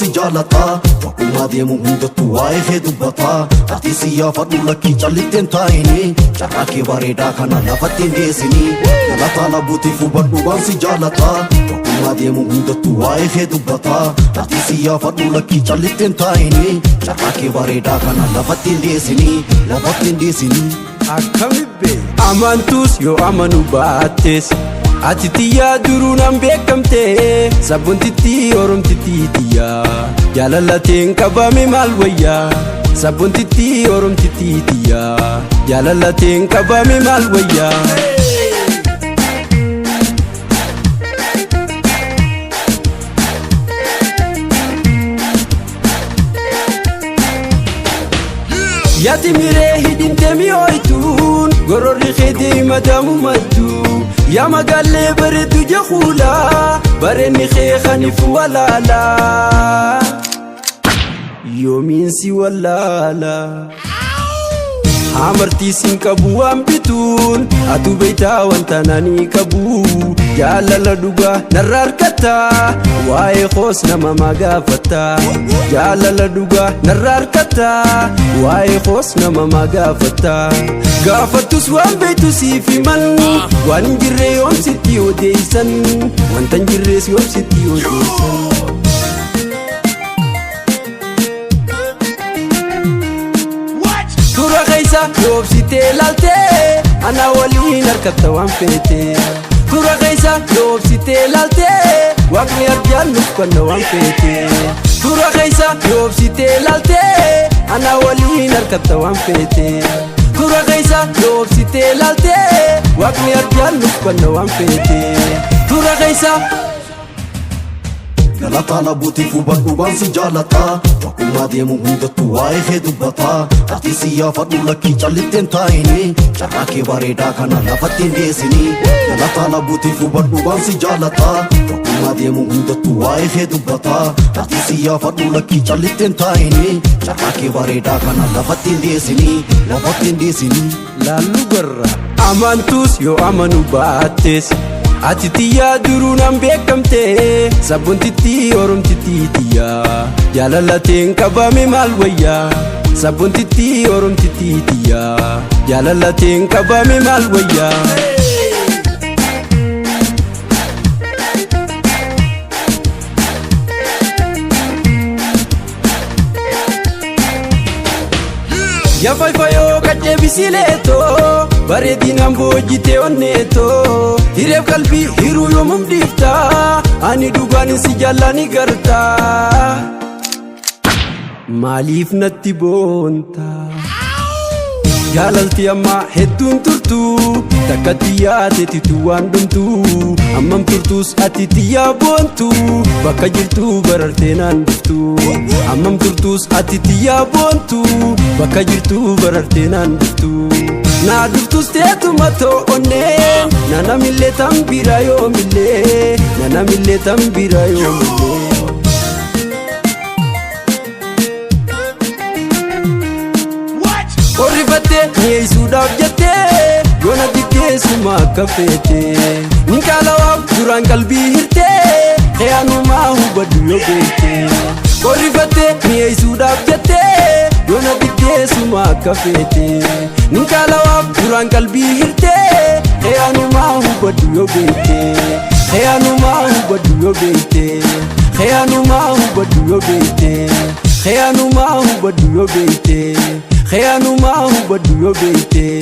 si jaalataa Wakumaa deemu hundattuu waa'ee kee dubbataa Ati siyaafadhu lakkii callitteen taa'inii Carraa kee bareedaa kana lafatti hin geessinii Galataa labuutiif hubadhu waan si jaalataa Wakumaa deemu hundattuu waa'ee kee dubbataa Ati siyaafadhu lakkii callitteen taa'inii Carraa kee bareedaa kana lafatti hin geessinii Lafatti hin geessinii Akkamibbe amantus yoo amanu baattes Ati tiya duruunaan beekamte Sabboontitti oromtitti tiya Jaalalateen qabame maal wayyaa Sabboontitti oromtitti tiya Jaalalateen qabame maal wayyaa Yati miree hidhinte mi'ooytuun Gororri keetii madamu madduu Yaa magaalee bareedu jahuulaa Bareenni kee kaniif walaalaa Yoomiin si walaalaa Amartii siin qabu waan bituun Atu beeytaa wanta nanii qabu Jaalala dhugaa narra harkataa Waa'ee koos nama magaafataa Jaalala dhugaa narra harkataa Waa'ee koos nama magaafataa Gaafattus waan beeytu siif himan Waan hin jirre yoomsitti odeeysan Wanta hin jirres yoomsitti odeeysan Tura keessa yoobsitee laaltee Ana waliin harkatta waan feete Tura keessa yoobsitee laaltee Waaqni arjaan nuuf kanna waan feete Tura keessa yoobsitee laaltee Ana waliin harkatta waan feete Tura keessa yoobsitee laaltee Waaqni arjaan nuuf kanna waan feete Tura keessa Galataa labuutiif hubadhu waan si jaalataa Wakumaa deemu hundattuu waa'ee kee dubbataa Ati siyaafadhu lakkii callitteen taa'inii Carraa kee bareedaa kana lafatti hin geessinii Galataa labuutiif hubadhu waan si jaalataa Wakumaa deemu hundattuu waa'ee kee dubbataa Ati siyaafadhu lakkii callitteen taa'inii Carraa kee bareedaa kana lafatti hin geessinii Lafatti hin geessinii Laallu garra amantus yoo amanu baattes Ati tiya duruunaan beekamte Sabboontitti oromtitti tiya Jaalalateen qabame maal wayyaa Sabboontitti oromtitti tiya Jaalalateen qabame maal wayyaa Yafaifayoo kadhee bisileetoo Bareedinaan boojjitee onneetoo Hireef qalbii hiruu yoomum dhiiftaa Ani dhugaan si jaallani gartaa Maaliif natti boontaa Jaalaltii ammaa hedduun turtuu Takka tiyyaateetitu waan dhumtuu Ammam turtuus ati tiyyaa boontuu Bakka jirtuu barartee naan dhuftuu Ammam turtuus ati tiyyaa boontuu Bakka jirtuu barartee naan dhuftuu Naa dhuftus teetuma to'onnee Nanamillee tan bira yoomillee Nanamillee tan bira yoomillee Qorrifattee mi'eessuudhaaf jettee Yoona diddeessuma akka feetee Ninkaalawaaf duraan qalbii hirtee Xiyaanumaa hubadhu yoo beektee Qorrifattee mi'eessuudhaaf jettee Yoona diddeessuma akka feetee Ninkaalawaaf duraan qalbii hirtee Xiyaanumaa hubadhu yoo beektee Xiyaanumaa hubadhu yoo beektee Xiyaanumaa hubadhu yoo beektee Xiyaanumaa hubadhu yoo beektee Xiyaanumaa hubadhu yoo beektee